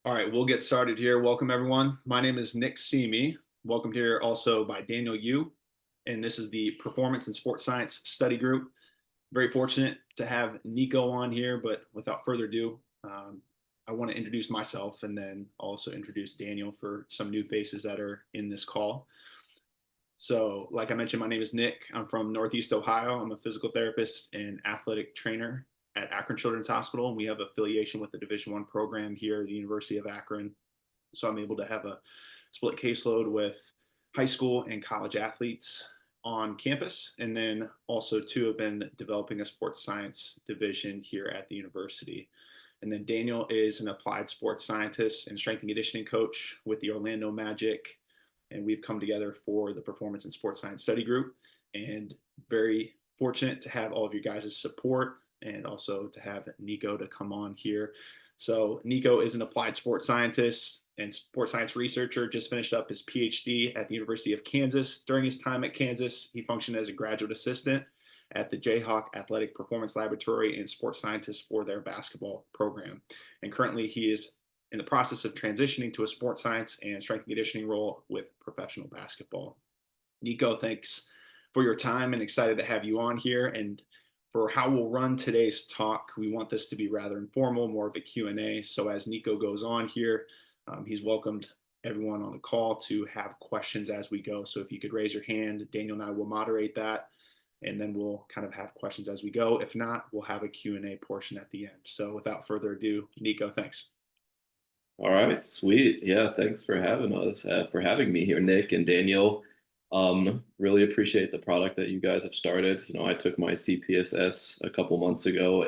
All right, we'll get started here. Welcome, everyone. My name is Nick Seamy. Welcomed here also by Daniel Yu, and this is the Performance and Sports Science Study Group. Very fortunate to have Nico on here, but without further ado, I want to introduce myself and then also introduce Daniel for some new faces that are in this call. So, like I mentioned, my name is Nick. I'm from Northeast Ohio. I'm a physical therapist and athletic trainer at Akron Children's Hospital, and we have affiliation with the Division I program here at the University of Akron. So I'm able to have a split caseload with high school and college athletes on campus, and then also too have been developing a sports science division here at the university. And then Daniel is an applied sports scientist and strength and conditioning coach with the Orlando Magic, and we've come together for the Performance and Sports Science Study Group, and very fortunate to have all of you guys' support and also to have Nico to come on here. So Nico is an applied sports scientist and sports science researcher, just finished up his PhD at the University of Kansas. During his time at Kansas, he functioned as a graduate assistant at the Jayhawk Athletic Performance Laboratory and sports scientist for their basketball program. And currently he is in the process of transitioning to a sports science and strength and conditioning role with professional basketball. Nico, thanks for your time and excited to have you on here. And for how we'll run today's talk, we want this to be rather informal, more of a Q&A. So as Nico goes on here, he's welcomed everyone on the call to have questions as we go. So if you could raise your hand, Daniel and I will moderate that, and then we'll kind of have questions as we go. If not, we'll have a Q&A portion at the end. So without further ado, Nico, thanks. All right, sweet. Yeah, thanks for having us, for having me here, Nick and Daniel. Really appreciate the product that you guys have started. I took my CPSS a couple months ago,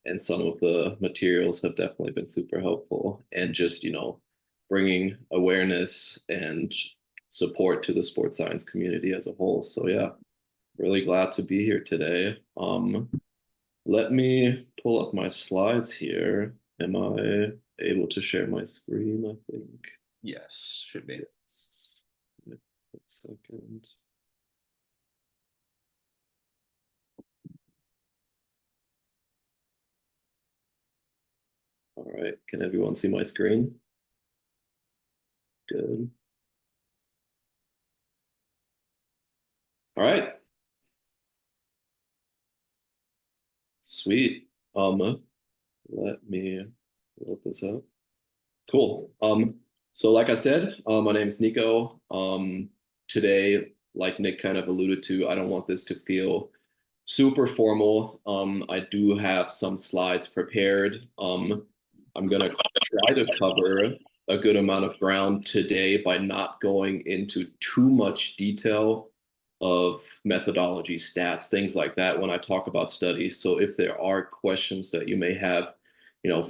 and some of the materials have definitely been super helpful. And just, bringing awareness and support to the sports science community as a whole. So yeah, really glad to be here today. Let me pull up my slides here. Am I able to share my screen, I think? Yes, should be. Yes. One second. All right, can everyone see my screen? Good. All right. Sweet. Let me load this up. Cool. So like I said, my name is Nico. Today, like Nick kind of alluded to, I don't want this to feel super formal. I do have some slides prepared. I'm gonna try to cover a good amount of ground today by not going into too much detail of methodology, stats, things like that when I talk about studies. So if there are questions that you may have,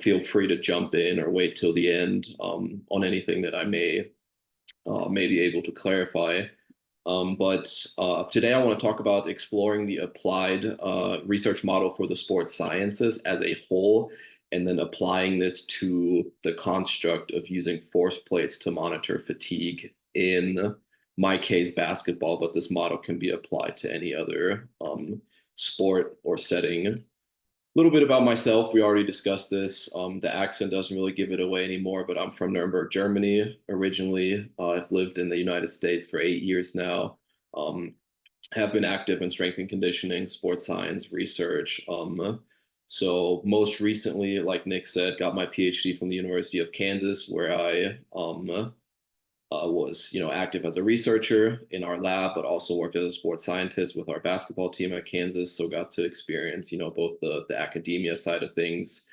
feel free to jump in or wait till the end on anything that I may be able to clarify. But today I want to talk about exploring the applied research model for the sports sciences as a whole, and then applying this to the construct of using force plates to monitor fatigue in my case, basketball, but this model can be applied to any other sport or setting. A little bit about myself. We already discussed this. The accent doesn't really give it away anymore, but I'm from Nuremberg, Germany originally. I've lived in the United States for 8 years now. Have been active in strength and conditioning, sports science, research. So most recently, like Nick said, got my PhD from the University of Kansas, where I was active as a researcher in our lab, but also worked as a sports scientist with our basketball team at Kansas. So got to experience both the academia side of things,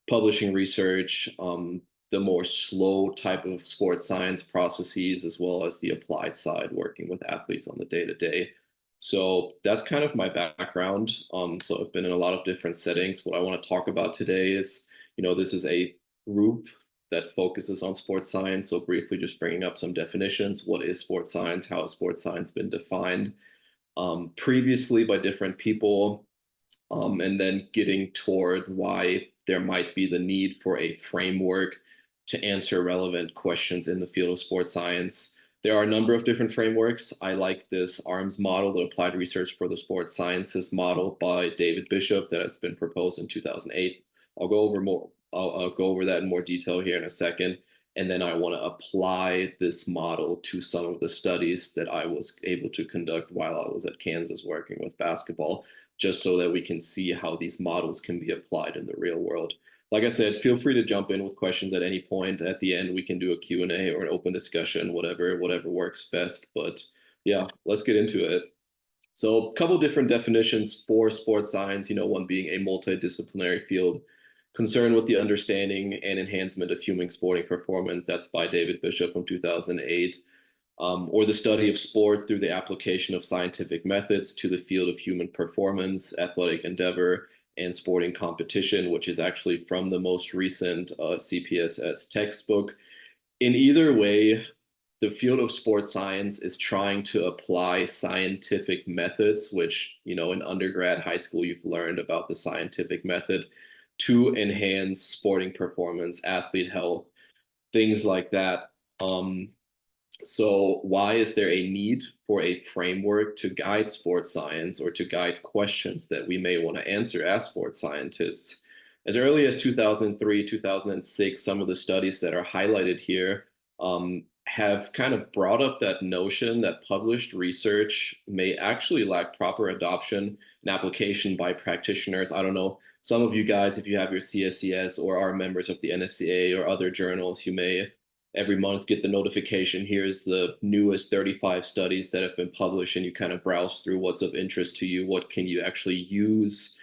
publishing research, the more slow type of sports science processes, as well as the applied side, working with athletes on the day-to-day. So that's kind of my background. So I've been in a lot of different settings. What I want to talk about today is, this is a group that focuses on sports science. So briefly just bringing up some definitions. What is sports science? How has sports science been defined previously by different people? And then getting toward why there might be the need for a framework to answer relevant questions in the field of sports science. There are a number of different frameworks. I like this ARMS model, the Applied Research for the Sports Sciences model by David Bishop that has been proposed in 2008. I'll go over I'll go over that in more detail here in a second. And then I want to apply this model to some of the studies that I was able to conduct while I was at Kansas working with basketball, just so that we can see how these models can be applied in the real world. Like I said, feel free to jump in with questions at any point. At the end, we can do a Q&A or an open discussion, whatever works best. But yeah, let's get into it. So a couple different definitions for sports science, one being a multidisciplinary field concerned with the understanding and enhancement of human sporting performance. That's by David Bishop from 2008. Or the study of sport through the application of scientific methods to the field of human performance, athletic endeavor, and sporting competition, which is actually from the most recent CPSS textbook. In either way, the field of sports science is trying to apply scientific methods, which, in undergrad, high school, you've learned about the scientific method to enhance sporting performance, athlete health, things like that. So why is there a need for a framework to guide sports science or to guide questions that we may want to answer as sports scientists? As early as 2003, 2006, some of the studies that are highlighted here have kind of brought up that notion that published research may actually lack proper adoption and application by practitioners. I don't know, some of you guys, if you have your CSCS or are members of the NSCA or other journals, you may every month get the notification, here's the newest 35 studies that have been published, and you kind of browse through what's of interest to you, what can you actually use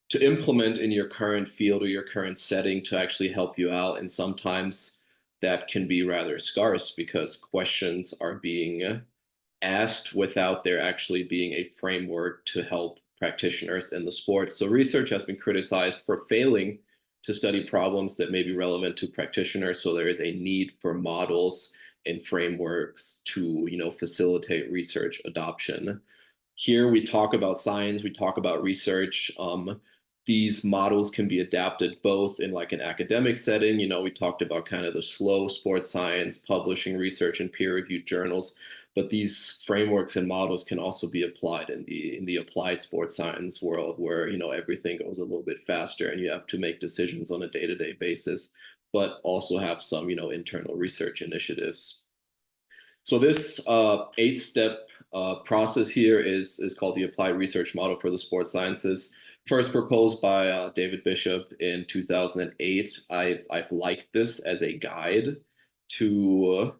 to implement in your current field or your current setting to actually help you out. And sometimes that can be rather scarce because questions are being asked without there actually being a framework to help practitioners in the sport. So research has been criticized for failing to study problems that may be relevant to practitioners. So there is a need for models and frameworks to, facilitate research adoption. Here we talk about science, we talk about research. These models can be adapted both in like an academic setting. We talked about kind of the slow sports science, publishing research in peer-reviewed journals, but these frameworks and models can also be applied in the applied sports science world where, everything goes a little bit faster and you have to make decisions on a day-to-day basis, but also have some, internal research initiatives. So this 8-step process here is called the applied research model for the sports sciences. First proposed by David Bishop in 2008. I've liked this as a guide to,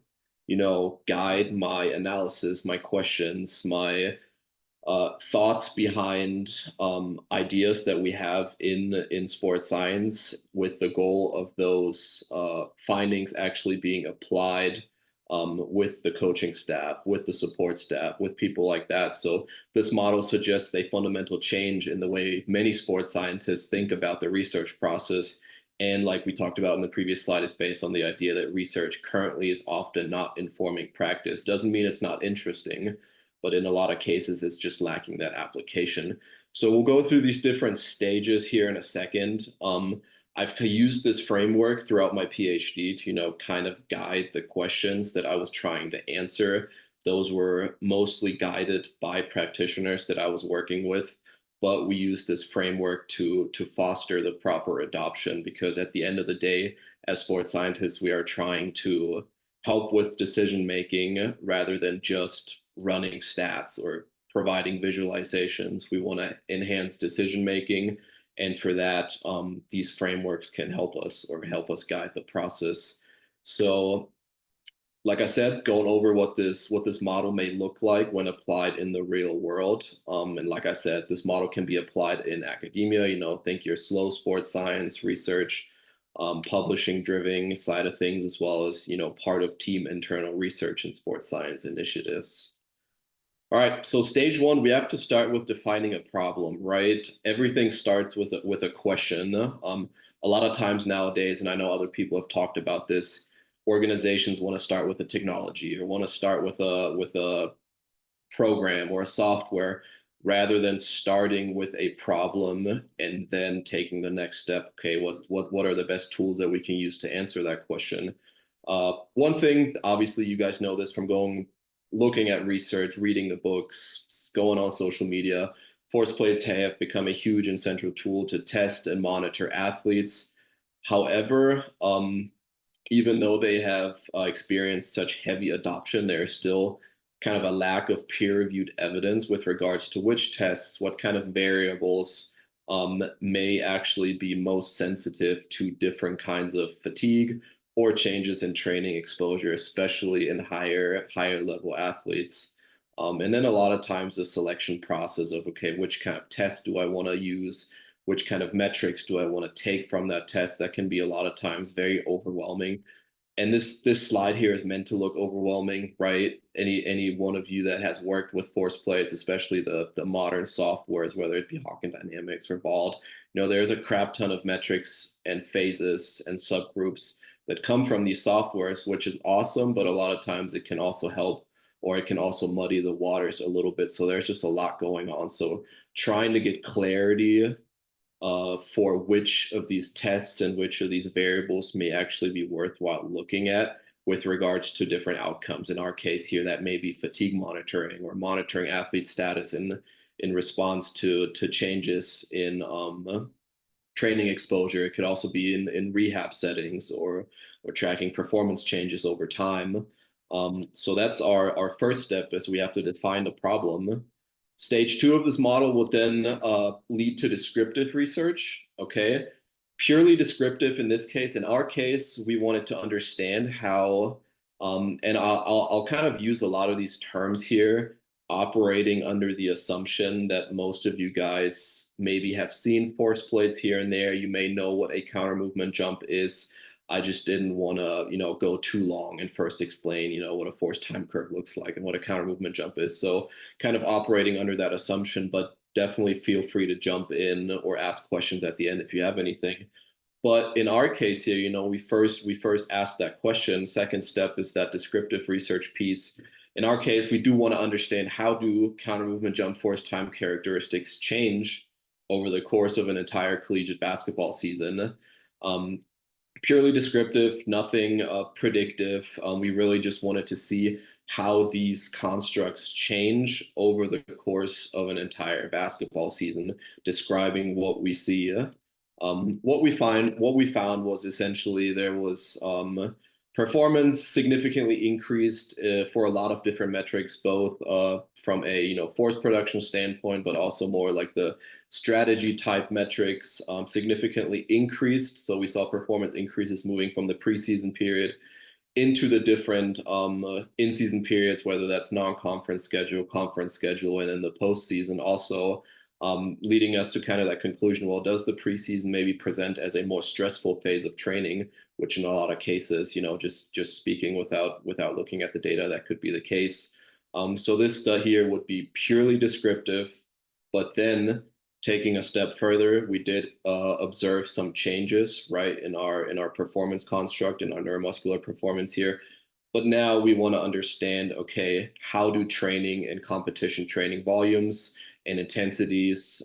guide my analysis, my questions, my thoughts behind ideas that we have in sports science, with the goal of those findings actually being applied with the coaching staff, with the support staff, with people like that. So this model suggests a fundamental change in the way many sports scientists think about the research process. And like we talked about in the previous slide, is based on the idea that research currently is often not informing practice. Doesn't mean it's not interesting, but in a lot of cases, it's just lacking that application. So we'll go through these different stages here in a second. I've used this framework throughout my PhD to, kind of guide the questions that I was trying to answer. Those were mostly guided by practitioners that I was working with, but we use this framework to foster the proper adoption, because at the end of the day, as sports scientists, we are trying to help with decision making rather than just running stats or providing visualizations. We want to enhance decision making. And for that, these frameworks can help us guide the process. So like I said, going over what this model may look like when applied in the real world. And like I said, this model can be applied in academia, think your slow sports science research, publishing driven side of things, as well as, part of team internal research and sports science initiatives. All right, so stage one, we have to start with defining a problem, right? Everything starts with a question. A lot of times nowadays, and I know other people have talked about this, organizations want to start with a technology or want to start with a program or a software, rather than starting with a problem and then taking the next step. Okay, what are the best tools that we can use to answer that question? One thing, obviously, you guys know this from looking at research, reading the books, going on social media. Force plates have become a huge and central tool to test and monitor athletes. However, even though they have experienced such heavy adoption, there's still kind of a lack of peer-reviewed evidence with regards to which tests, what kind of variables may actually be most sensitive to different kinds of fatigue or changes in training exposure, especially in higher level athletes. And then a lot of times the selection process of, okay, which kind of test do I want to use? Which kind of metrics do I want to take from that test? That can be a lot of times very overwhelming. And this slide here is meant to look overwhelming, right? Any one of you that has worked with force plates, especially the modern softwares, whether it be Hawkin Dynamics or Bald, there's a crap ton of metrics and phases and subgroups that come from these softwares, which is awesome, but a lot of times it can also help, or it can also muddy the waters a little bit. So there's just a lot going on. So trying to get clarity for which of these tests and which of these variables may actually be worthwhile looking at with regards to different outcomes. In our case here, that may be fatigue monitoring or monitoring athlete status in response to changes in training exposure. It could also be in rehab settings or tracking performance changes over time. So that's our first step, is we have to define the problem. Stage 2 of this model will then lead to descriptive research. Okay, purely descriptive in this case. In our case, we wanted to understand how, and I'll kind of use a lot of these terms here, operating under the assumption that most of you guys maybe have seen force plates here and there. You may know what a counter movement jump is. I just didn't want to, go too long and first explain, what a force time curve looks like and what a counter movement jump is. So kind of operating under that assumption, but definitely feel free to jump in or ask questions at the end if you have anything. But in our case here, we first ask that question. Second step is that descriptive research piece. In our case, we do want to understand, how do counter movement jump force time characteristics change over the course of an entire collegiate basketball season. Purely descriptive, nothing predictive. We really just wanted to see how these constructs change over the course of an entire basketball season, describing what we see. What we found was essentially there was performance significantly increased for a lot of different metrics, both from a force production standpoint, but also more like the strategy type metrics significantly increased. So we saw performance increases moving from the preseason period into the different in-season periods, whether that's non-conference schedule, conference schedule, and in the postseason also. Leading us to kind of that conclusion, well, does the preseason maybe present as a more stressful phase of training, which in a lot of cases, just speaking without looking at the data, that could be the case. So this study here would be purely descriptive, but then taking a step further, we did observe some changes, right, in our performance construct, in our neuromuscular performance here. But now we want to understand, okay, how do training and competition training volumes and intensities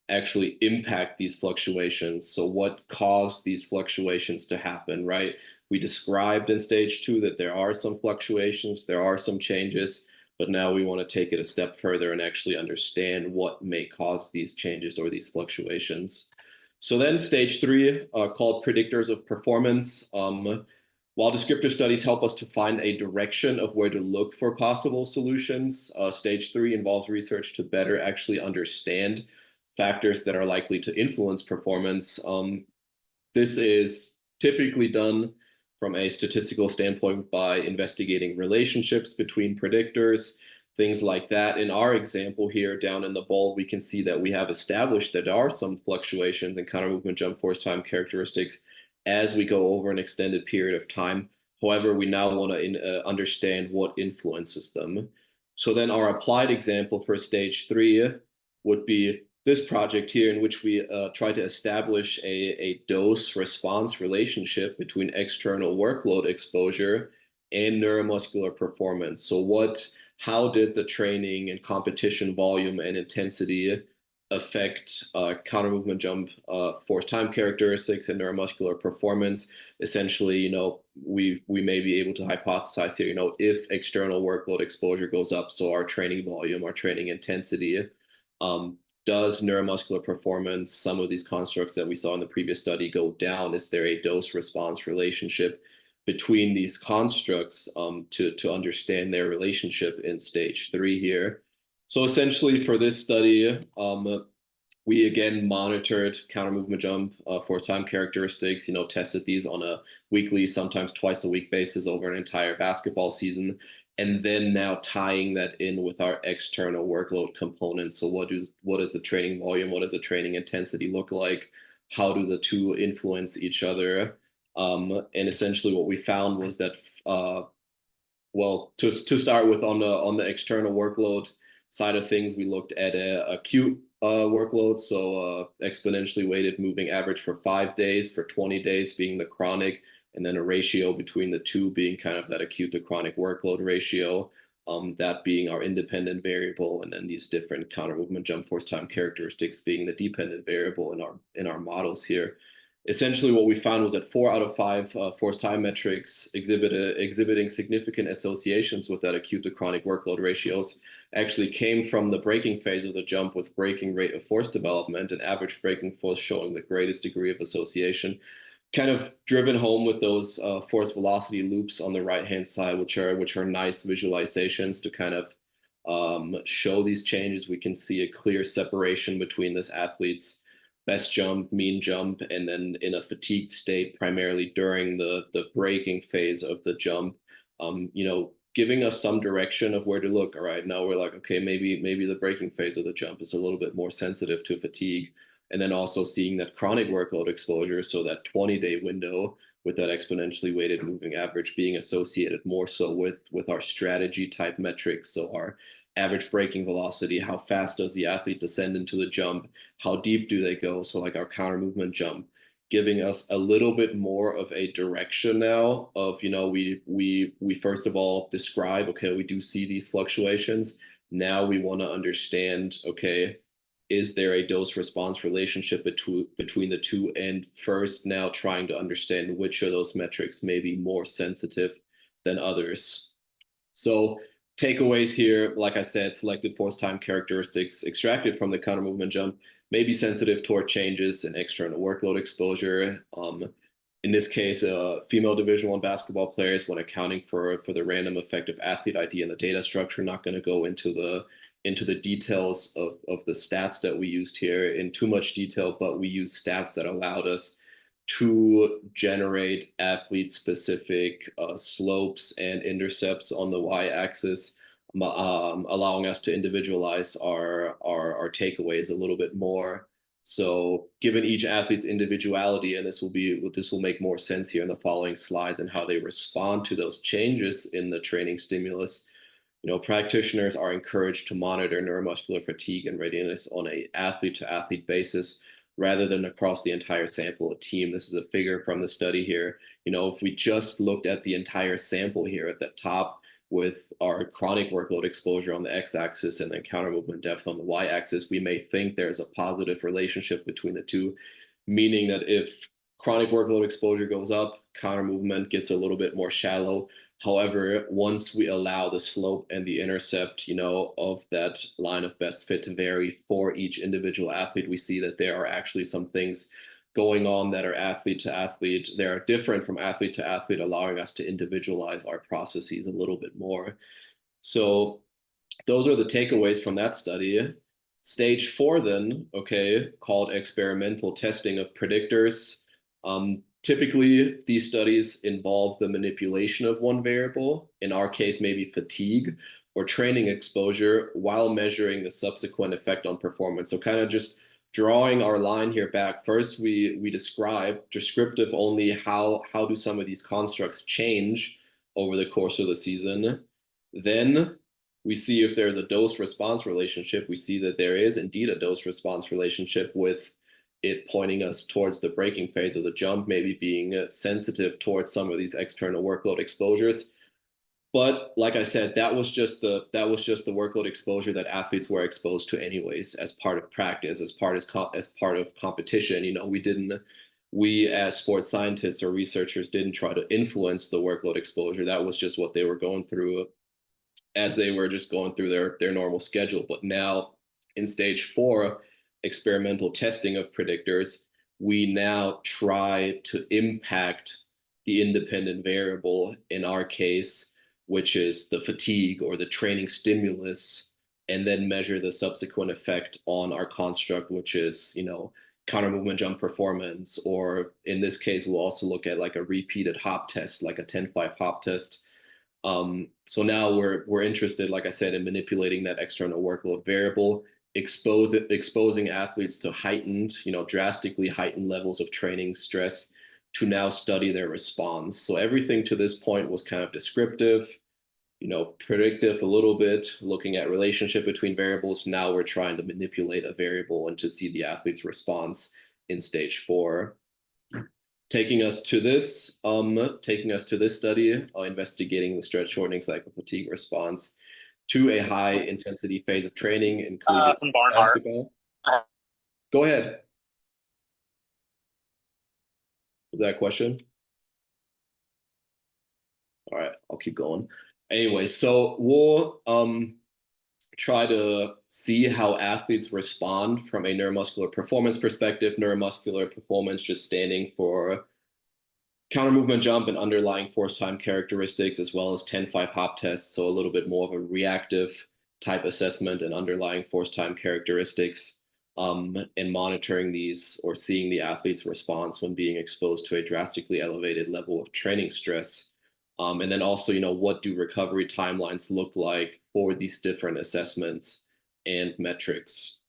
actually impact these fluctuations? So what caused these fluctuations to happen, right? We described in stage 2 that there are some fluctuations, there are some changes, but now we want to take it a step further and actually understand what may cause these changes or these fluctuations. So then stage 3, called predictors of performance. While descriptive studies help us to find a direction of where to look for possible solutions, stage 3 involves research to better actually understand factors that are likely to influence performance. This is typically done from a statistical standpoint by investigating relationships between predictors, things like that. In our example here down in the bowl, we can see that we have established that there are some fluctuations in counter movement jump force time characteristics as we go over an extended period of time. However, we now want to understand what influences them. So then our applied example for stage 3 would be this project here, in which we try to establish a dose-response relationship between external workload exposure and neuromuscular performance. So how did the training and competition volume and intensity affect counter movement jump force time characteristics and neuromuscular performance? Essentially, we may be able to hypothesize here, if external workload exposure goes up, so our training volume, our training intensity, does neuromuscular performance, some of these constructs that we saw in the previous study, go down? Is there a dose response relationship between these constructs to understand their relationship in stage 3 here? So essentially for this study, we again monitored counter movement jump for time characteristics, tested these on a weekly, sometimes twice a week basis over an entire basketball season. And then now tying that in with our external workload component. So what is the training volume? What does the training intensity look like? How do the two influence each other? And essentially what we found was that, well, to start with, on the external workload side of things, we looked at a acute workload, so exponentially weighted moving average for 5 days, for 20 days being the chronic, and then a ratio between the two being kind of that acute to chronic workload ratio, that being our independent variable, and then these different counter movement jump force time characteristics being the dependent variable in our models here. Essentially, what we found was that 4 out of 5 force time metrics exhibiting significant associations with that acute to chronic workload ratios actually came from the braking phase of the jump, with braking rate of force development and average braking force showing the greatest degree of association. Kind of driven home with those force velocity loops on the right-hand side, which are nice visualizations to kind of show these changes. We can see a clear separation between this athlete's best jump, mean jump, and then in a fatigued state, primarily during the braking phase of the jump, giving us some direction of where to look. All right, now we're like, okay, maybe the braking phase of the jump is a little bit more sensitive to fatigue. And then also seeing that chronic workload exposure, so that 20-day window with that exponentially weighted moving average being associated more so with our strategy type metrics. So our average braking velocity, how fast does the athlete descend into the jump, how deep do they go, so like our counter movement jump, giving us a little bit more of a direction now of, we first of all describe, okay, we do see these fluctuations. Now we want to understand, okay, is there a dose response relationship between the two? And first now trying to understand which of those metrics may be more sensitive than others. So takeaways here, like I said, selected force time characteristics extracted from the counter movement jump may be sensitive toward changes in external workload exposure. In this case, female Division I basketball players, when accounting for the random effective athlete ID and the data structure, not going to go into the details of the stats that we used here in too much detail, but we used stats that allowed us to generate athlete-specific slopes and intercepts on the y-axis, allowing us to individualize our takeaways a little bit more. So given each athlete's individuality, and this will make more sense here in the following slides, and how they respond to those changes in the training stimulus, practitioners are encouraged to monitor neuromuscular fatigue and readiness on a athlete-to-athlete basis, rather than across the entire sample of team. This is a figure from the study here. If we just looked at the entire sample here at the top, with our chronic workload exposure on the x-axis and then counter movement depth on the y-axis, we may think there's a positive relationship between the two, meaning that if chronic workload exposure goes up, counter movement gets a little bit more shallow. However, once we allow the slope and the intercept, of that line of best fit to vary for each individual athlete, we see that there are actually some things going on that are athlete to athlete. They are different from athlete to athlete, allowing us to individualize our processes a little bit more. So those are the takeaways from that study. Stage 4 then, okay, called experimental testing of predictors. Typically, these studies involve the manipulation of one variable, in our case, maybe fatigue or training exposure, while measuring the subsequent effect on performance. So kind of just drawing our line here back. First, we describe descriptive only how do some of these constructs change over the course of the season. Then we see if there's a dose response relationship. We see that there is indeed a dose response relationship, with it pointing us towards the braking phase of the jump, maybe being sensitive towards some of these external workload exposures. But like I said, that was just the workload exposure that athletes were exposed to anyways, as part of practice, as part of competition. We as sports scientists or researchers didn't try to influence the workload exposure. That was just what they were going through, as they were just going through their normal schedule. But now in stage 4, experimental testing of predictors, we now try to impact the independent variable in our case, which is the fatigue or the training stimulus, and then measure the subsequent effect on our construct, which is, counter movement jump performance, or in this case, we'll also look at like a repeated hop test, like a 10-5 hop test. So now we're interested, like I said, in manipulating that external workload variable, exposing athletes to drastically heightened levels of training stress to now study their response. So everything to this point was kind of descriptive, predictive a little bit, looking at relationship between variables. Now we're trying to manipulate a variable and to see the athlete's response in stage 4. Taking us to this study, investigating the stretch shortening cycle fatigue response to a high intensity phase of training, including from Barnhart. basketball. Go ahead. Was that a question? All right, I'll keep going. Anyway, so we'll try to see how athletes respond from a neuromuscular performance perspective. Neuromuscular performance just standing for counter movement jump and underlying force time characteristics, as well as 10-5 hop tests. So a little bit more of a reactive type assessment and underlying force time characteristics, and monitoring these or seeing the athlete's response when being exposed to a drastically elevated level of training stress. And then also, what do recovery timelines look like for these different assessments and metrics?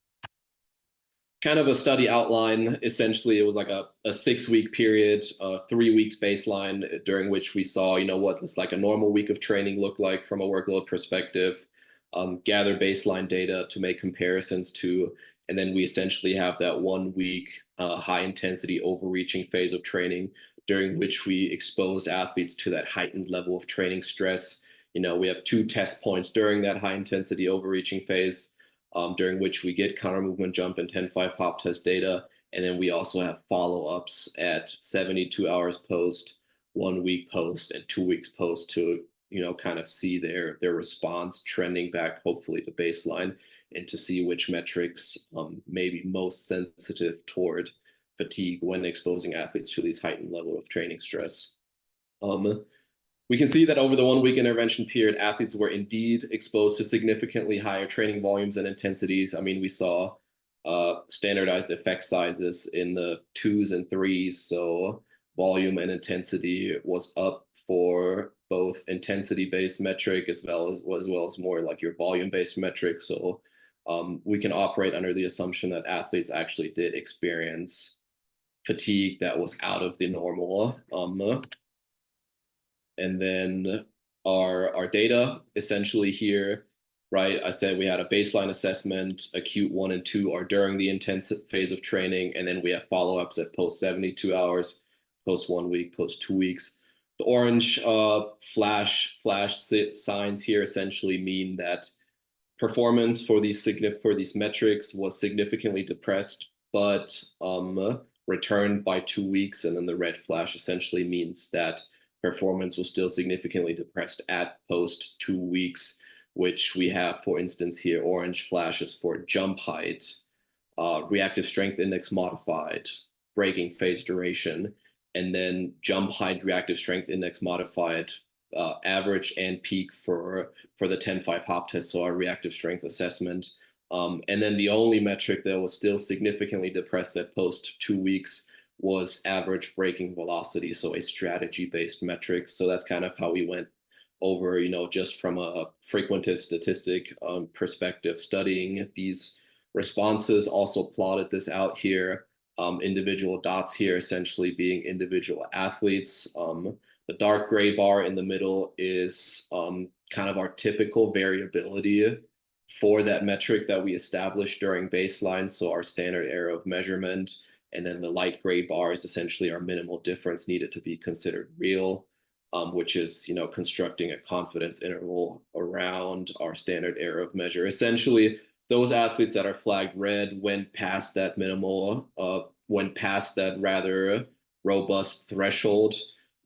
Kind of a study outline. Essentially, it was like a 6-week period, 3 weeks baseline, during which we saw, what was like a normal week of training look like from a workload perspective, gather baseline data to make comparisons to, and then we essentially have that 1 week high intensity overreaching phase of training, during which we expose athletes to that heightened level of training stress. We have 2 test points during that high intensity overreaching phase, during which we get counter movement jump and 10-5 hop test data. And then we also have follow-ups at 72 hours post, 1 week post, and 2 weeks post to, kind of see their response trending back, hopefully to baseline, and to see which metrics may be most sensitive toward fatigue when exposing athletes to these heightened level of training stress. We can see that over the 1 week intervention period, athletes were indeed exposed to significantly higher training volumes and intensities. I mean, we saw standardized effect sizes in the 2s and 3s. So volume and intensity was up for both intensity-based metric as well as more like your volume-based metric. So we can operate under the assumption that athletes actually did experience fatigue that was out of the normal. And then our data essentially here, right? I said we had a baseline assessment, acute 1 and 2 are during the intensive phase of training, and then we have follow-ups at post 72 hours, post 1 week, post 2 weeks. The orange flash signs here essentially mean that performance for these metrics was significantly depressed, but returned by 2 weeks. And then the red flash essentially means that performance was still significantly depressed at post 2 weeks, which we have, for instance, here, orange flashes for jump height, reactive strength index modified, breaking phase duration, and then jump height, reactive strength index modified, average and peak for the 10-5 hop test, so our reactive strength assessment. And then the only metric that was still significantly depressed at post 2 weeks was average braking velocity, so a strategy-based metric. So that's kind of how we went over, just from a frequentist statistic perspective, studying these responses. Also plotted this out here, individual dots here essentially being individual athletes. The dark gray bar in the middle is kind of our typical variability for that metric that we established during baseline, so our standard error of measurement. And then the light gray bar is essentially our minimal difference needed to be considered real, which is, constructing a confidence interval around our standard error of measure. Essentially, those athletes that are flagged red went past that rather robust threshold,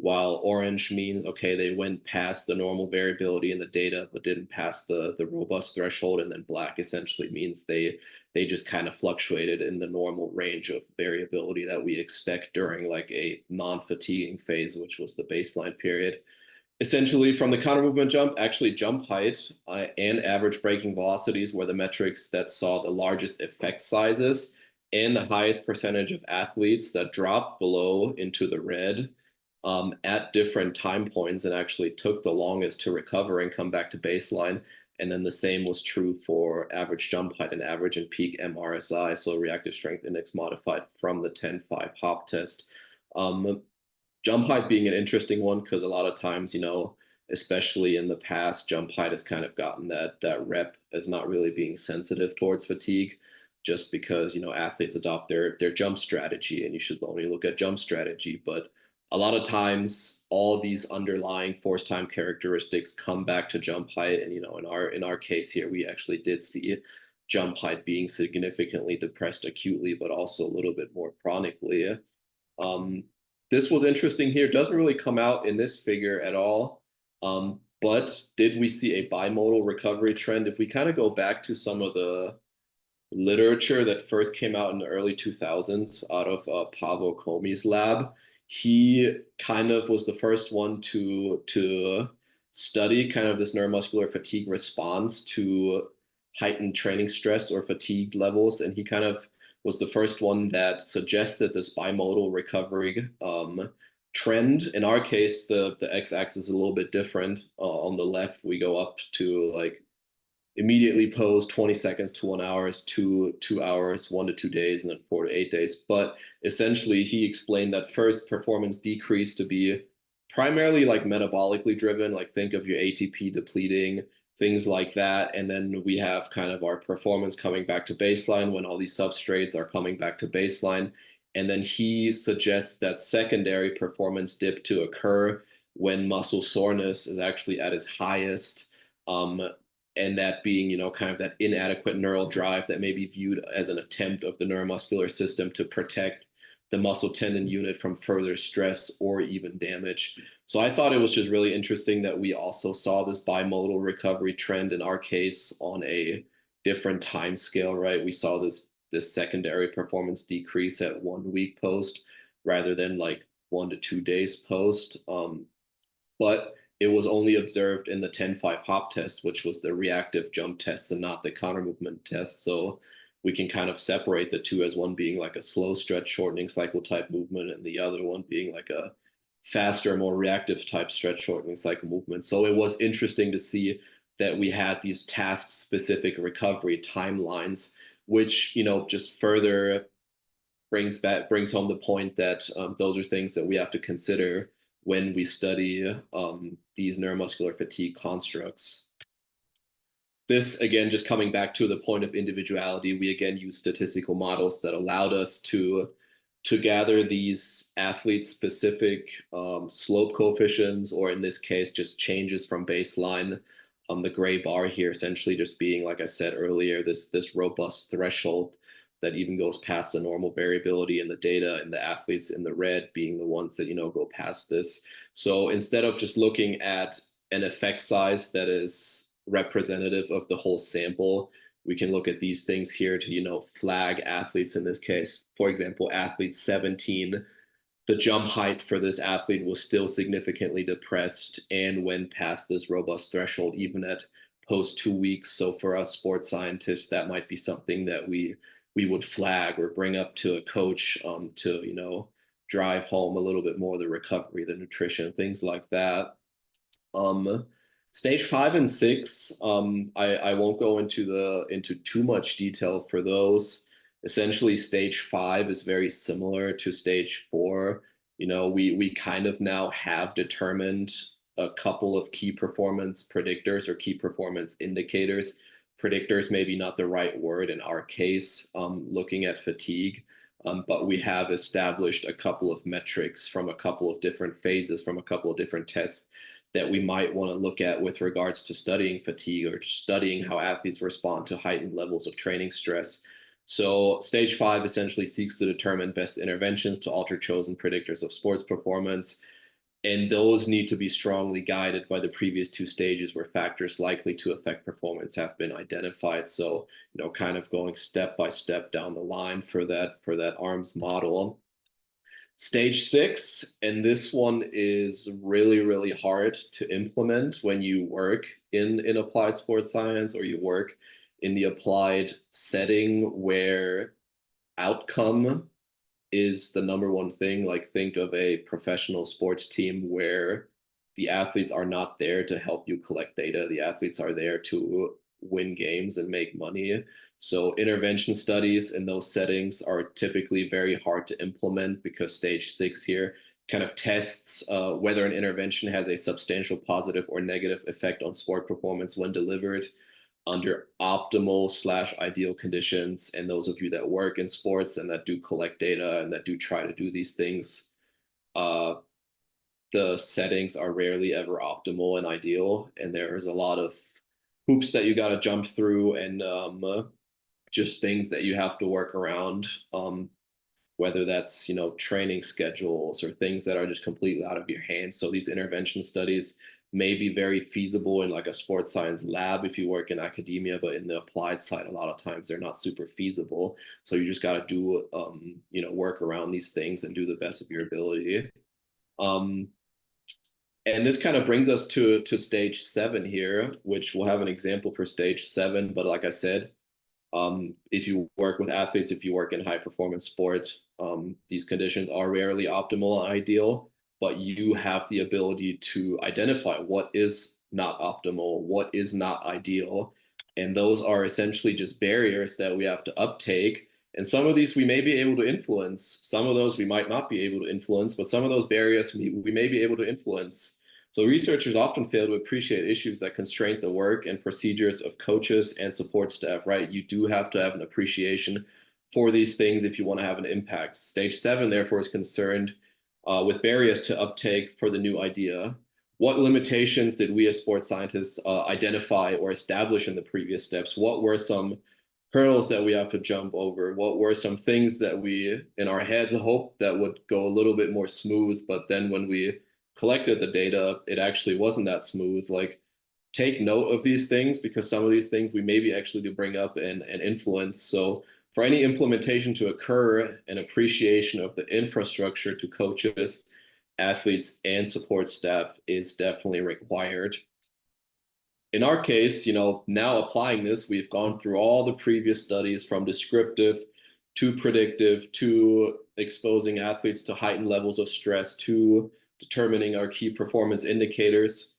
while orange means, okay, they went past the normal variability in the data, but didn't pass the robust threshold. And then black essentially means they just kind of fluctuated in the normal range of variability that we expect during like a non-fatiguing phase, which was the baseline period. Essentially, from the counter movement jump, actually jump height and average braking velocities were the metrics that saw the largest effect sizes and the highest percentage of athletes that dropped below into the red at different time points and actually took the longest to recover and come back to baseline. And then the same was true for average jump height and average and peak MRSI, so reactive strength index modified from the 10-5 hop test. Jump height being an interesting one because a lot of times, especially in the past, jump height has kind of gotten that rep as not really being sensitive towards fatigue, just because athletes adopt their jump strategy, and you should only look at jump strategy. But a lot of times, all these underlying force time characteristics come back to jump height, and in our case here, we actually did see jump height being significantly depressed acutely, but also a little bit more chronically. Um, this was interesting here. Doesn't really come out in this figure at all. But did we see a bimodal recovery trend? If we kind of go back to some of the literature that first came out in the early 2000s out of Paavo Komi's lab, he kind of was the first one to study kind of this neuromuscular fatigue response to heightened training stress or fatigue levels. And he kind of was the first one that suggested this bimodal recovery trend. In our case, the x-axis is a little bit different. On the left, we go up to like immediately post 20 seconds to 1 hour, 2 hours, 1 to 2 days, and then 4 to 8 days. But essentially, he explained that first performance decreased to be primarily like metabolically driven, like think of your ATP depleting, things like that. And then we have kind of our performance coming back to baseline when all these substrates are coming back to baseline. And then he suggests that secondary performance dip to occur when muscle soreness is actually at its highest. And that being, kind of that inadequate neural drive that may be viewed as an attempt of the neuromuscular system to protect the muscle tendon unit from further stress or even damage. So I thought it was just really interesting that we also saw this bimodal recovery trend in our case on a different time scale, right? We saw this secondary performance decrease at 1 week post rather than like 1 to 2 days post. But it was only observed in the 10-5 hop test, which was the reactive jump test and not the counter movement test. So we can kind of separate the two as one being like a slow stretch shortening cycle type movement and the other one being like a faster, more reactive type stretch shortening cycle movement. So it was interesting to see that we had these task specific recovery timelines, which, just further brings home the point that those are things that we have to consider when we study these neuromuscular fatigue constructs. This, again, just coming back to the point of individuality, we again use statistical models that allowed us to gather these athlete-specific slope coefficients, or in this case, just changes from baseline. The gray bar here essentially just being, like I said earlier, this robust threshold that even goes past the normal variability in the data, and the athletes in the red being the ones that, go past this. So instead of just looking at an effect size that is representative of the whole sample, we can look at these things here to, flag athletes in this case. For example, athlete 17, the jump height for this athlete was still significantly depressed and went past this robust threshold even at post 2 weeks. So for us sports scientists, that might be something that we would flag or bring up to a coach to, drive home a little bit more the recovery, the nutrition, things like that. Stage 5 and 6, I won't go into too much detail for those. Essentially, stage 5 is very similar to stage 4. We kind of now have determined a couple of key performance predictors or key performance indicators. Predictors maybe not the right word in our case, looking at fatigue, but we have established a couple of metrics from a couple of different phases, from a couple of different tests that we might want to look at with regards to studying fatigue or studying how athletes respond to heightened levels of training stress. So stage 5 essentially seeks to determine best interventions to alter chosen predictors of sports performance. And those need to be strongly guided by the previous two stages where factors likely to affect performance have been identified. So, kind of going step by step down the line for that arms model. Stage 6, and this one is really, really hard to implement when you work in applied sports science, or you work in the applied setting where outcome is the number one thing. Like, think of a professional sports team where the athletes are not there to help you collect data. The athletes are there to win games and make money. So intervention studies in those settings are typically very hard to implement because stage 6 here kind of tests whether an intervention has a substantial positive or negative effect on sport performance when delivered under optimal / ideal conditions. And those of you that work in sports and that do collect data and that do try to do these things, the settings are rarely ever optimal and ideal. And there's a lot of hoops that you got to jump through, and just things that you have to work around, whether that's, training schedules or things that are just completely out of your hands. So these intervention studies may be very feasible in like a sports science lab if you work in academia, but in the applied side, a lot of times they're not super feasible. So you just got to do, work around these things and do the best of your ability. And this kind of brings us to stage 7 here, which we'll have an example for stage 7. But like I said, if you work with athletes, if you work in high performance sports, these conditions are rarely optimal and ideal, but you have the ability to identify what is not optimal, what is not ideal. And those are essentially just barriers that we have to uptake. And some of these we may be able to influence. Some of those we might not be able to influence, but some of those barriers we may be able to influence. So researchers often fail to appreciate issues that constrain the work and procedures of coaches and support staff, right? You do have to have an appreciation for these things if you want to have an impact. Stage 7, therefore, is concerned with barriers to uptake for the new idea. What limitations did we as sports scientists identify or establish in the previous steps? What were some hurdles that we have to jump over? What were some things that we, in our heads, hoped that would go a little bit more smooth, but then when we collected the data, it actually wasn't that smooth? Like, take note of these things, because some of these things we maybe actually do bring up and influence. So for any implementation to occur, an appreciation of the infrastructure to coaches, athletes, and support staff is definitely required. In our case, now applying this, we've gone through all the previous studies from descriptive to predictive to exposing athletes to heightened levels of stress to determining our key performance indicators.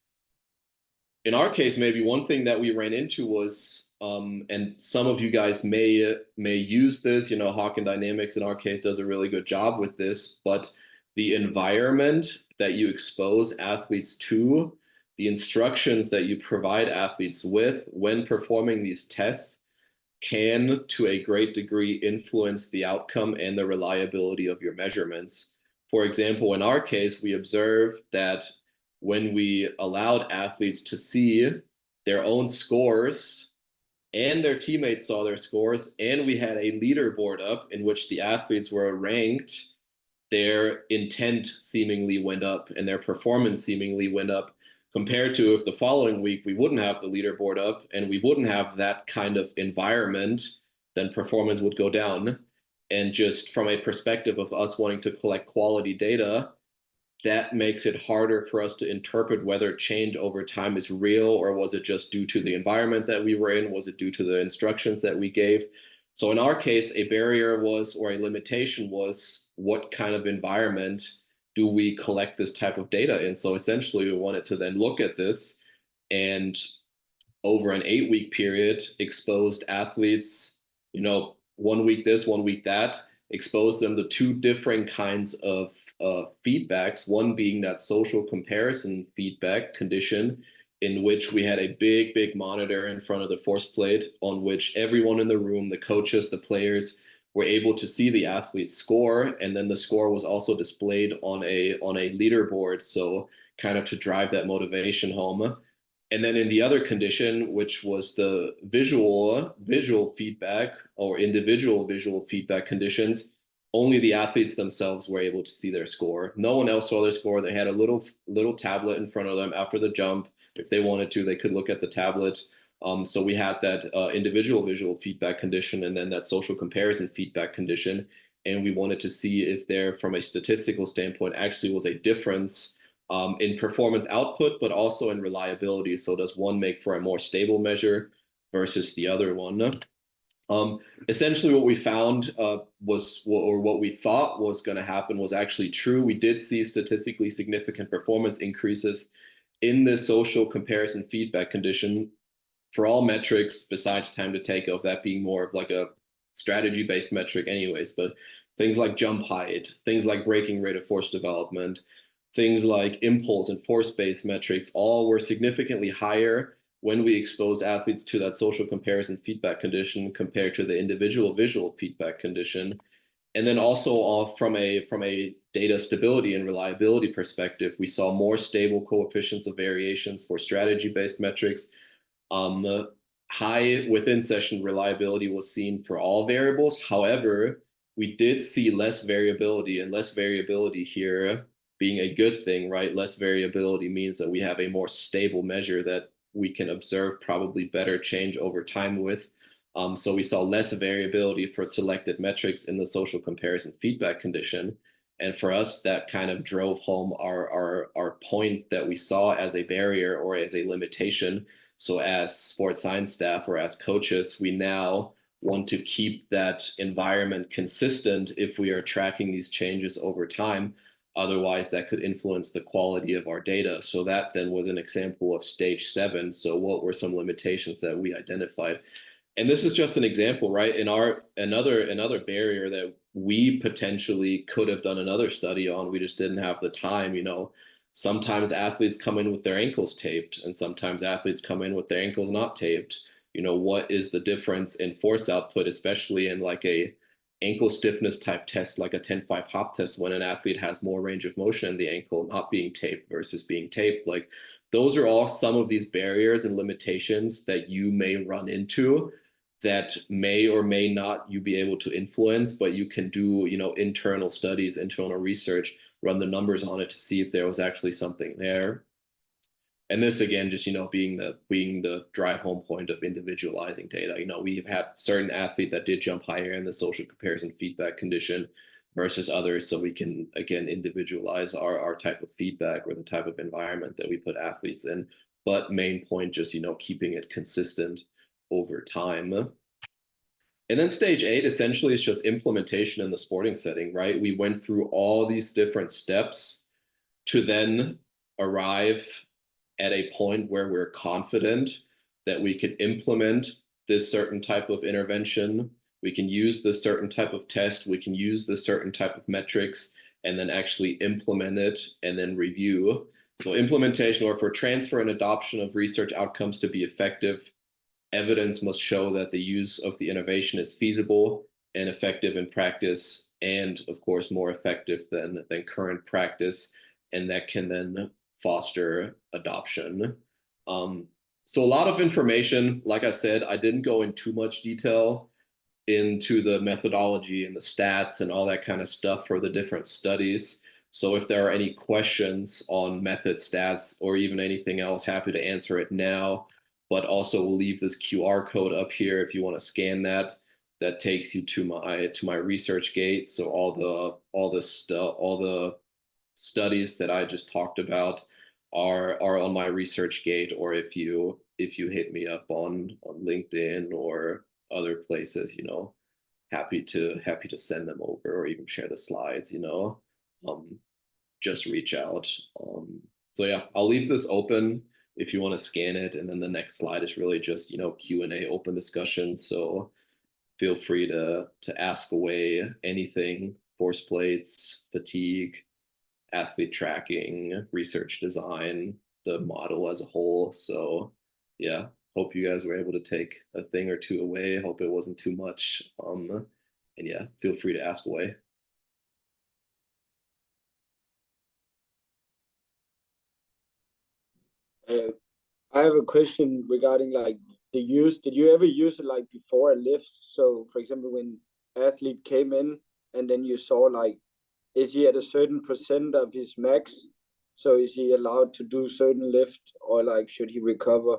In our case, maybe one thing that we ran into was, and some of you guys may use this, Hawk and Dynamics in our case does a really good job with this, but the environment that you expose athletes to, the instructions that you provide athletes with when performing these tests can, to a great degree, influence the outcome and the reliability of your measurements. For example, in our case, we observed that when we allowed athletes to see their own scores and their teammates saw their scores, and we had a leaderboard up in which the athletes were ranked, their intent seemingly went up and their performance seemingly went up, compared to if the following week we wouldn't have the leaderboard up and we wouldn't have that kind of environment, then performance would go down. And just from a perspective of us wanting to collect quality data, that makes it harder for us to interpret whether change over time is real, or was it just due to the environment that we were in? Was it due to the instructions that we gave? So in our case, a barrier was, or a limitation was, what kind of environment do we collect this type of data in? So essentially, we wanted to then look at this and over an 8-week period, exposed athletes, 1 week this, 1 week that, expose them to 2 different kinds of feedbacks, one being that social comparison feedback condition, in which we had a big monitor in front of the force plate on which everyone in the room, the coaches, the players, were able to see the athlete's score, and then the score was also displayed on a leaderboard, so kind of to drive that motivation home. And then in the other condition, which was the visual feedback or individual visual feedback conditions, only the athletes themselves were able to see their score. No one else saw their score. They had a little tablet in front of them after the jump. If they wanted to, they could look at the tablet. So we had that individual visual feedback condition and then that social comparison feedback condition. And we wanted to see if there, from a statistical standpoint, actually was a difference in performance output, but also in reliability. So does one make for a more stable measure versus the other one? Essentially, what we found was, or what we thought was going to happen, was actually true. We did see statistically significant performance increases in this social comparison feedback condition for all metrics besides time to takeoff, that being more of like a strategy-based metric anyways, but things like jump height, things like braking rate of force development, things like impulse and force-based metrics, all were significantly higher when we expose athletes to that social comparison feedback condition compared to the individual visual feedback condition. And then also from a data stability and reliability perspective, we saw more stable coefficients of variations for strategy-based metrics. High within session reliability was seen for all variables. However, we did see less variability, and less variability here being a good thing, right? Less variability means that we have a more stable measure that we can observe probably better change over time with. So we saw less variability for selected metrics in the social comparison feedback condition. And for us, that kind of drove home our point that we saw as a barrier or as a limitation. So as sports science staff or as coaches, we now want to keep that environment consistent if we are tracking these changes over time. Otherwise, that could influence the quality of our data. So that then was an example of stage 7. So what were some limitations that we identified? And this is just an example, right? In our another barrier that we potentially could have done another study on, we just didn't have the time. Sometimes athletes come in with their ankles taped, and sometimes athletes come in with their ankles not taped. What is the difference in force output, especially in like a ankle stiffness type test, like a 10-5 hop test, when an athlete has more range of motion in the ankle not being taped versus being taped? Like, those are all some of these barriers and limitations that you may run into that may or may not you be able to influence, but you can do, internal studies, internal research, run the numbers on it to see if there was actually something there. And this again, just being the drive home point of individualizing data. We've had certain athlete that did jump higher in the social comparison feedback condition versus others, so we can again individualize our type of feedback or the type of environment that we put athletes in. But main point, just keeping it consistent over time. And then stage 8 essentially is just implementation in the sporting setting, right? We went through all these different steps to then arrive at a point where we're confident that we can implement this certain type of intervention. We can use this certain type of test. We can use this certain type of metrics and then actually implement it and then review. So implementation, or for transfer and adoption of research outcomes to be effective, evidence must show that the use of the innovation is feasible and effective in practice, and of course more effective than current practice, and that can then foster adoption. So a lot of information. Like I said, I didn't go in too much detail into the methodology and the stats and all that kind of stuff for the different studies. So if there are any questions on method, stats, or even anything else, happy to answer it now. But also we'll leave this QR code up here if you want to scan that. That takes you to my research gate. So all the studies that I just talked about are on my research gate, or if you hit me up on LinkedIn or other places, happy to send them over or even share the slides, just reach out. So yeah, I'll leave this open if you want to scan it, and then the next slide is really just Q&A, open discussion. So feel free to ask away anything: force plates, fatigue, athlete tracking, research design, the model as a whole. So yeah, hope you guys were able to take a thing or two away. Hope it wasn't too much. And yeah, feel free to ask away. Uh, I have a question regarding like the use. Did you ever use it like before a lift? So, for example, when athlete came in and then you saw like, is he at a certain percent of his max? So is he allowed to do certain lift, or like should he recover?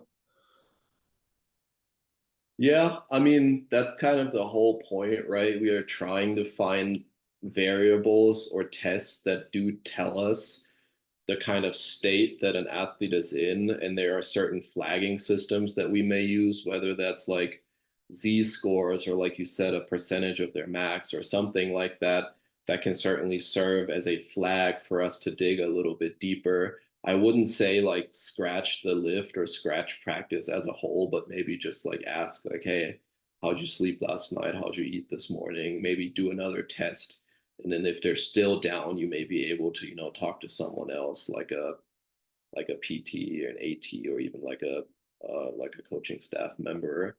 Yeah, I mean, that's kind of the whole point, right? We are trying to find variables or tests that do tell us the kind of state that an athlete is in, and there are certain flagging systems that we may use, whether that's like Z scores or, like you said, a percentage of their max or something like that, that can certainly serve as a flag for us to dig a little bit deeper. I wouldn't say like scratch the lift or scratch practice as a whole, but maybe just like ask like, hey, how'd you sleep last night? How'd you eat this morning? Maybe do another test. And then if they're still down, you may be able to, talk to someone else like a PT or an AT or even like a coaching staff member.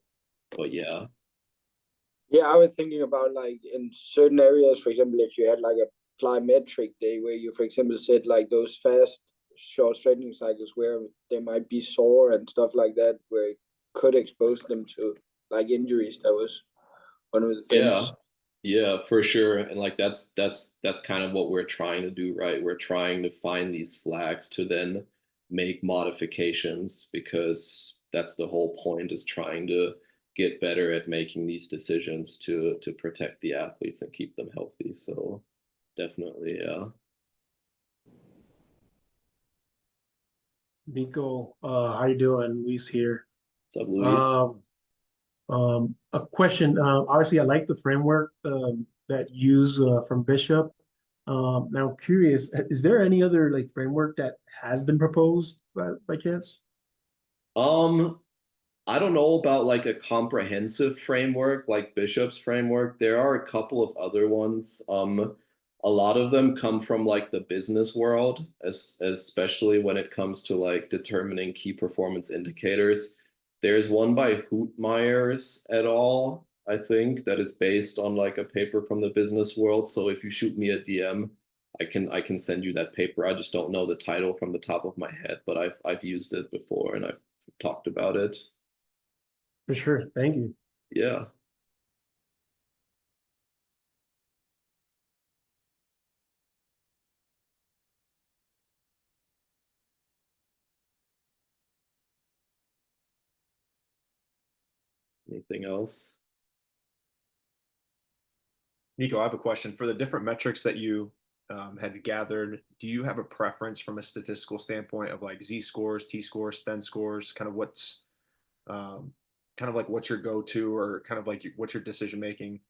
But yeah. Yeah, I was thinking about like in certain areas, for example, if you had like a plyometric day where you, for example, said like those fast short training cycles where they might be sore and stuff like that, where it could expose them to like injuries. That was one of the Yeah. things. Yeah, for sure. And like that's kind of what we're trying to do, right? We're trying to find these flags to then make modifications, because that's the whole point, is trying to get better at making these decisions to protect the athletes and keep them healthy. So definitely, yeah. Nico, how you doing? Luis here. What's up, Luis? Um, a question. Obviously, I like the framework that you use from Bishop. Now, I'm curious, is there any other like framework that has been proposed by chance? Um, I don't know about like a comprehensive framework like Bishop's framework. There are a couple of other ones. A lot of them come from like the business world, especially when it comes to like determining key performance indicators. There's one by Hootmeyers et al., I think, that is based on like a paper from the business world. So if you shoot me a DM, I can send you that paper. I just don't know the title from the top of my head, but I've used it before and I've talked about it. For sure. Thank you. Yeah. Anything else? Nico, I have a question. For the different metrics that you had gathered, do you have a preference from a statistical standpoint of like Z scores, T scores, STEN scores, kind of um, what's your go-to, or kind of like what's your decision making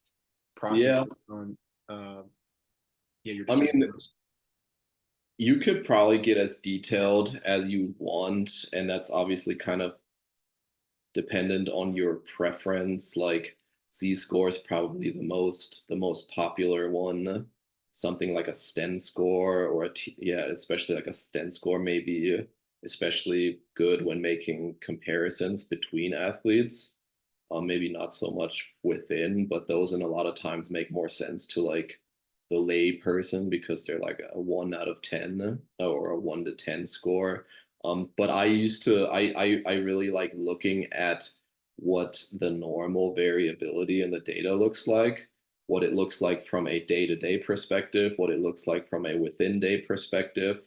process Yeah. based on yeah, your I decision mean, goes? you could probably get as detailed as you want, and that's obviously kind of dependent on your preference. Like Z score is probably the most popular one. Something like a STEN score or yeah, especially like a STEN score may be especially good when making comparisons between athletes. Maybe not so much within, but those in a lot of times make more sense to like the lay person, because they're like a 1 out of 10 or a 1 to 10 score. But I really like looking at what the normal variability in the data looks like, what it looks like from a day-to-day perspective, what it looks like from a within day perspective,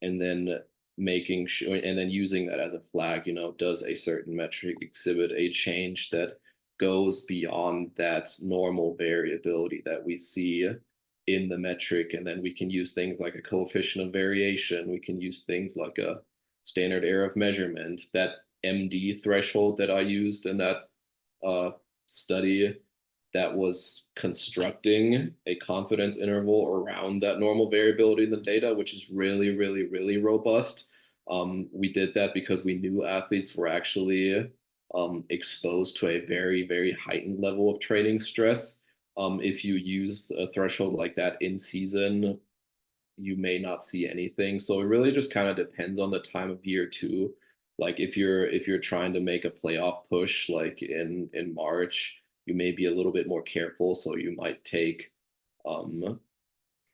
and then making sure, and then using that as a flag, does a certain metric exhibit a change that goes beyond that normal variability that we see in the metric. And then we can use things like a coefficient of variation. We can use things like a standard error of measurement. That MD threshold that I used in that study, that was constructing a confidence interval around that normal variability in the data, which is really, really, really robust. We did that because we knew athletes were actually exposed to a very, very heightened level of training stress. If you use a threshold like that in season, you may not see anything. So it really just kind of depends on the time of year too. Like if you're trying to make a playoff push like in March, you may be a little bit more careful. So you might take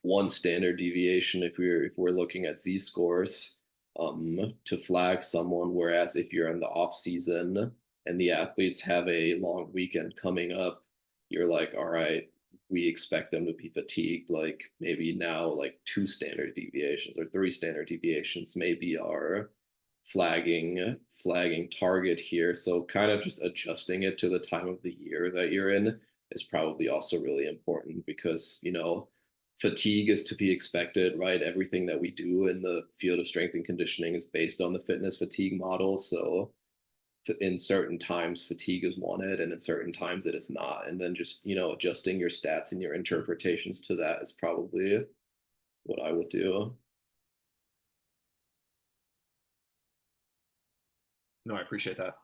one standard deviation if we're looking at Z scores to flag someone. Whereas if you're in the off season and the athletes have a long weekend coming up, you're like, all right, we expect them to be fatigued, like maybe now like 2 standard deviations or 3 standard deviations maybe are flagging target here. So kind of just adjusting it to the time of the year that you're in is probably also really important because, fatigue is to be expected, right? Everything that we do in the field of strength and conditioning is based on the fitness fatigue model. So in certain times fatigue is wanted and in certain times it is not. And then just, adjusting your stats and your interpretations to that is probably what I would do. No, I appreciate that.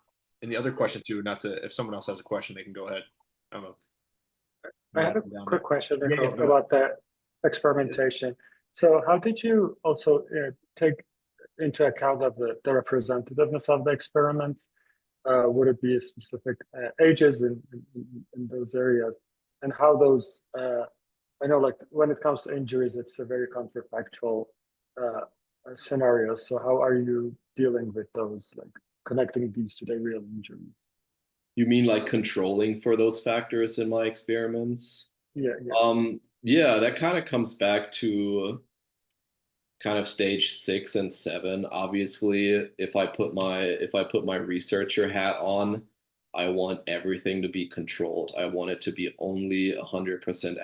And the other question too, not to, if someone else has a question, they can go ahead. I don't know. I have a quick question, Nico, Yeah, about that experimentation. So how did you also take into account of the representativeness of the experiments? Would it be specific ages in those areas? And how those, I know like when it comes to injuries, it's a very counterfactual scenarios. So how are you dealing with those, like connecting these to the real injuries? You mean like controlling for those factors in my experiments? Yeah. Yeah, that kind of comes back to kind of stage 6 and 7. Obviously, if I put my researcher hat on, I want everything to be controlled. I want it to be only 100%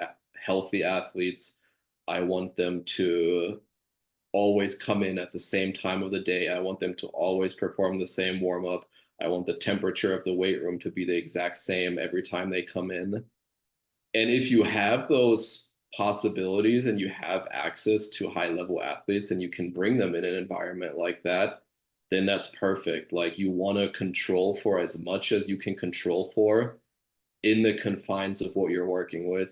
healthy athletes. I want them to always come in at the same time of the day. I want them to always perform the same warm up. I want the temperature of the weight room to be the exact same every time they come in. And if you have those possibilities and you have access to high level athletes and you can bring them in an environment like that, then that's perfect. Like you want to control for as much as you can control for in the confines of what you're working with.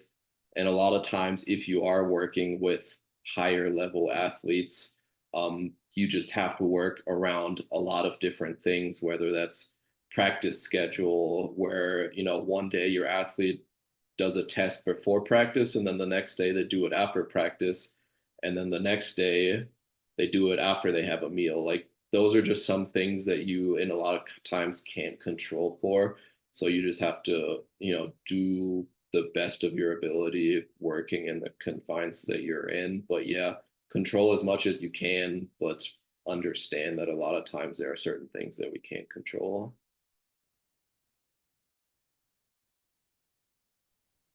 And a lot of times, if you are working with higher level athletes, you just have to work around a lot of different things, whether that's practice schedule, where, one day your athlete does a test before practice and then the next day they do it after practice. And then the next day they do it after they have a meal. Like those are just some things that you in a lot of times can't control for. So you just have to, do the best of your ability working in the confines that you're in. But yeah, control as much as you can, but understand that a lot of times there are certain things that we can't control.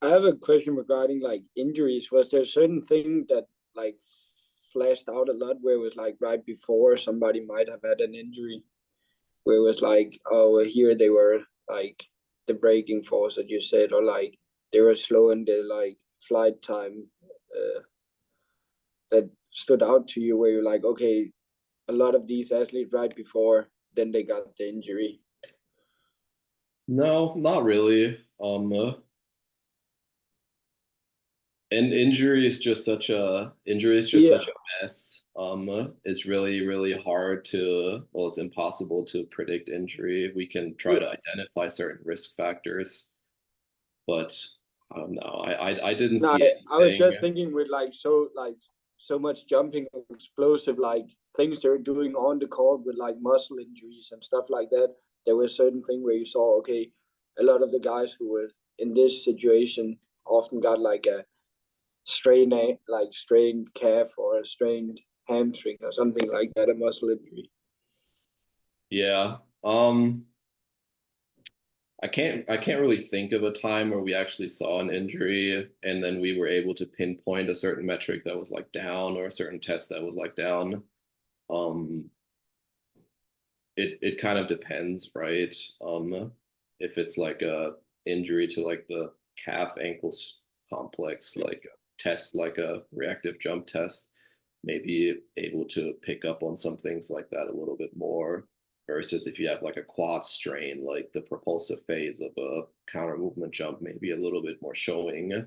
I have a question regarding like injuries. Was there a certain thing that like flashed out a lot where it was like right before somebody might have had an injury, where it was like, oh, here they were like the braking force that you said, or like they were slowing the like flight time that stood out to you, where you're like, okay, a lot of these athletes right before then they got the injury? No, not really. And injury is just such a mess. It's really, really hard to, well, it's impossible to predict injury. We can try to identify certain risk factors, but no, I didn't No, see I was anything. just thinking with so much jumping, explosive like things they're doing on the court with like muscle injuries and stuff like that. There was a certain thing where you saw, okay, a lot of the guys who were in this situation often got like a strained calf or a strained hamstring or something like that, a muscle injury. Yeah. I can't really think of a time where we actually saw an injury and then we were able to pinpoint a certain metric that was like down or a certain test that was like down. Um, it kind of depends, right? If it's like a injury to like the calf ankles complex, like a test like a reactive jump test, maybe able to pick up on some things like that a little bit more versus if you have like a quad strain, like the propulsive phase of a counter movement jump, maybe a little bit more showing.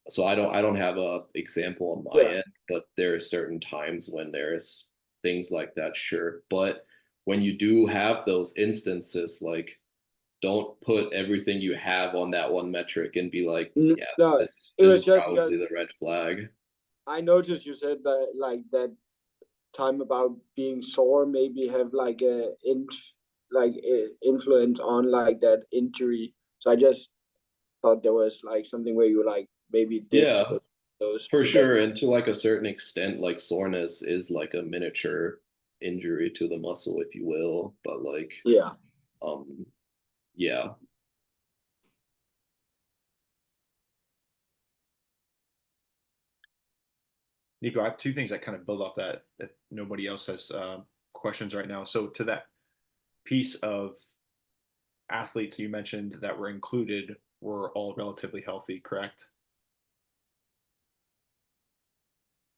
So I don't have a example on my end, but there are certain times when there's things like that, sure. But when you do have those instances, like don't put everything you have on that one metric and be like, yeah, No, this it was is just probably the red flag. I noticed you said that like that time about being sore maybe have like a influence on like that injury. So I just thought there was like something where you like maybe this Yeah, was those for sure. And to like a certain extent, like soreness is like a miniature injury to the muscle, if you will. But like, yeah. yeah. Nico, I have two things that kind of build off that nobody else has questions right now. So to that piece of athletes you mentioned that were included were all relatively healthy, correct?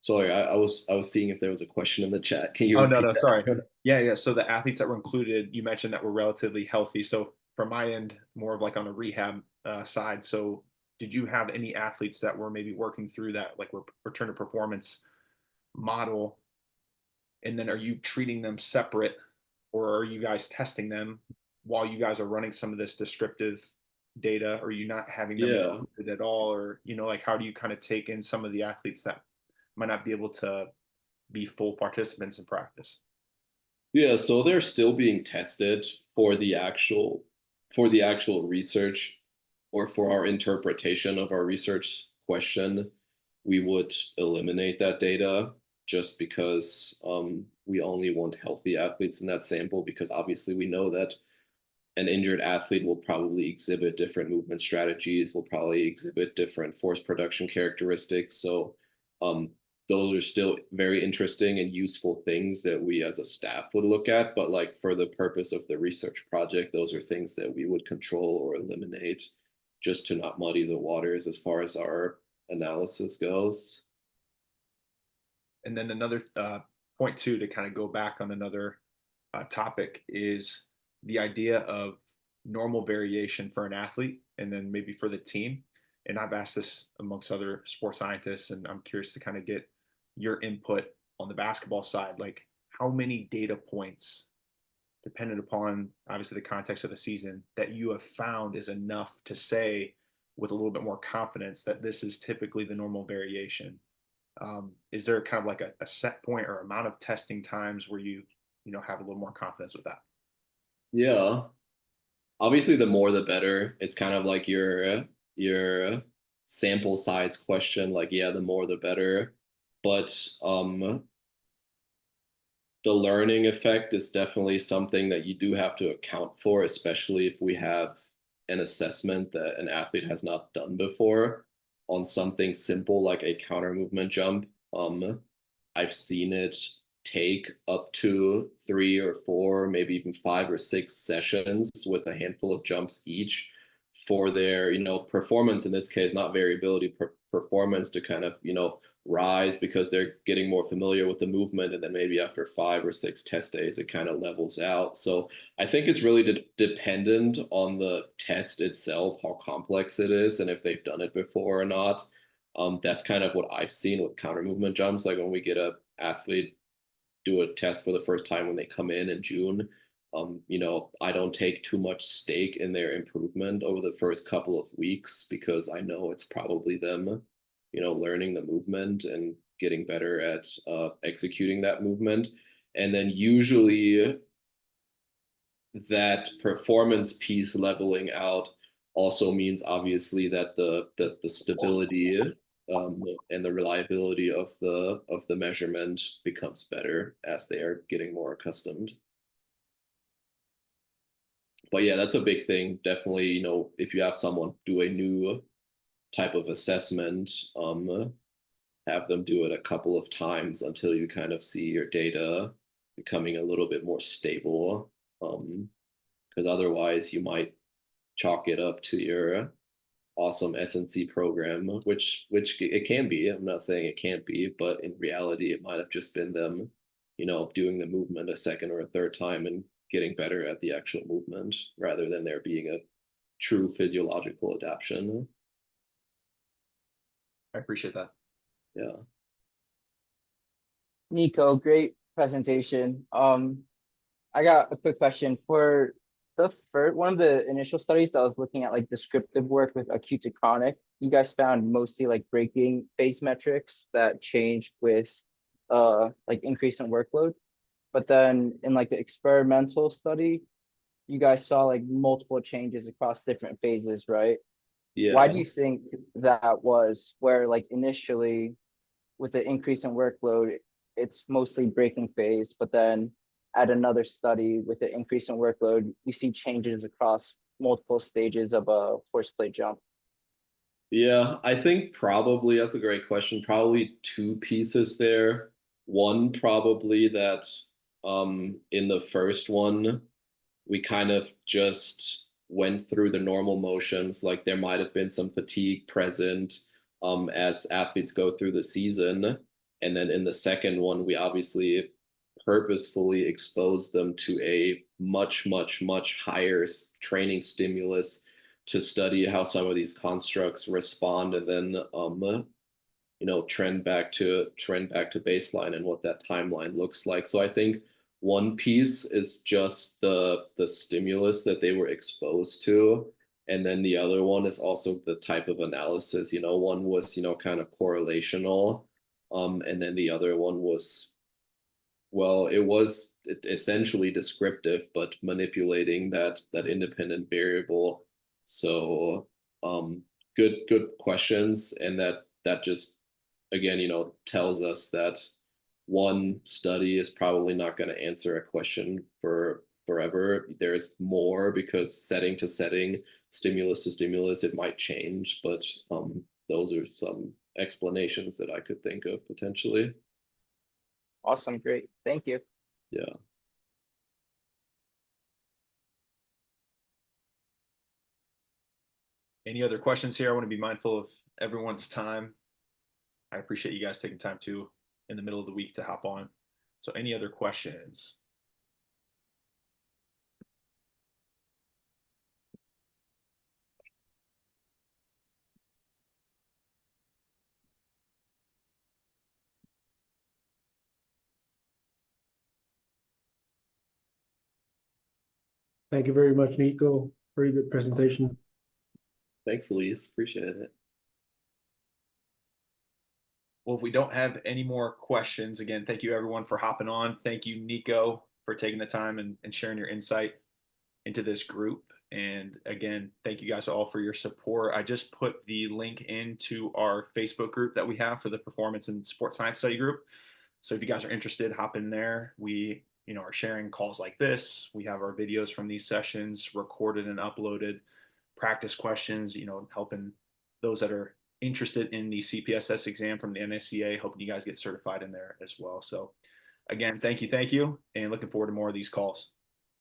Sorry, I was seeing if there was a question in the chat. Can you Oh, no, repeat no, sorry. that? Yeah, yeah. So the athletes that were included, you mentioned that were relatively healthy. So from my end, more of like on a rehab side. So did you have any athletes that were maybe working through that like return to performance model? And then are you treating them separate, or are you guys testing them while you guys are running some of this descriptive data? Or are you not having them Yeah. included at all? Or, like, how do you kind of take in some of the athletes that might not be able to be full participants in practice? Yeah, so they're still being tested for the actual research, or for our interpretation of our research question. We would eliminate that data just because we only want healthy athletes in that sample, because obviously we know that an injured athlete will probably exhibit different movement strategies, will probably exhibit different force production characteristics. So um, those are still very interesting and useful things that we as a staff would look at. But like for the purpose of the research project, those are things that we would control or eliminate, just to not muddy the waters as far as our analysis goes. And then another point too, to kind of go back on another topic, is the idea of normal variation for an athlete and then maybe for the team. And I've asked this amongst other sports scientists, and I'm curious to kind of get your input on the basketball side. Like, how many data points, dependent upon obviously the context of the season, that you have found is enough to say with a little bit more confidence that this is typically the normal variation? Is there kind of like a set point or amount of testing times where you have a little more confidence with that? Yeah. Obviously, the more the better. It's kind of like your sample size question. Like, yeah, the more the better. But the learning effect is definitely something that you do have to account for, especially if we have an assessment that an athlete has not done before on something simple like a counter movement jump. I've seen it take up to 3 or 4, maybe even 5 or 6 sessions with a handful of jumps each for their, performance in this case, not variability, performance to kind of, rise, because they're getting more familiar with the movement. And then maybe after 5 or 6 test days, it kind of levels out. So I think it's really dependent on the test itself, how complex it is, and if they've done it before or not. That's kind of what I've seen with counter movement jumps. Like when we get a athlete do a test for the first time when they come in June, I don't take too much stake in their improvement over the first couple of weeks, because I know it's probably them, learning the movement and getting better at executing that movement. And then usually that performance piece leveling out also means obviously that the stability and the reliability of the measurement becomes better as they are getting more accustomed. But yeah, that's a big thing. Definitely, if you have someone do a new type of assessment, have them do it a couple of times until you kind of see your data becoming a little bit more stable. Because otherwise you might chalk it up to your awesome SNC program, which it can be. I'm not saying it can't be, but in reality, it might have just been them, doing the movement a second or a third time and getting better at the actual movement, rather than there being a true physiological adaptation. I appreciate that. Yeah. Nico, great presentation. I got a quick question for the first one of the initial studies that was looking at like descriptive work with acute to chronic. You guys found mostly like breaking phase metrics that changed with like increase in workload. But then in like the experimental study, you guys saw like multiple changes across different phases, right? Why Yeah. do you think that was where like initially with the increase in workload, it's mostly breaking phase, but then at another study with the increase in workload, you see changes across multiple stages of a force plate jump? Yeah, I think probably that's a great question. Probably two pieces there. One, probably that in the first one, we kind of just went through the normal motions. Like there might have been some fatigue present as athletes go through the season. And then in the second one, we obviously purposefully exposed them to a much, much, much higher training stimulus to study how some of these constructs respond and then trend back to baseline and what that timeline looks like. So I think one piece is just the stimulus that they were exposed to, and then the other one is also the type of analysis. One was kind of correlational, and then the other one was, well, it was essentially descriptive, but manipulating that independent variable. So good questions, and that just again, tells us that one study is probably not going to answer a question for forever. There's more because setting to setting, stimulus to stimulus, it might change, but those are some explanations that I could think of potentially. Awesome, great. Thank you. Yeah. Any other questions here? I want to be mindful of everyone's time. I appreciate you guys taking time to in the middle of the week to hop on. So any other questions? Thank you very much, Nico. Very good presentation. Thanks, Luis. Appreciate it. Well, if we don't have any more questions, again, thank you everyone for hopping on. Thank you, Nico, for taking the time and sharing your insight into this group. And again, thank you guys all for your support. I just put the link into our Facebook group that we have for the Performance and Sports Science Study Group. So if you guys are interested, hop in there. We are sharing calls like this. We have our videos from these sessions recorded and uploaded, practice questions, helping those that are interested in the CPSS exam from the NSCA, hoping you guys get certified in there as well. So again, thank you, and looking forward to more of these calls.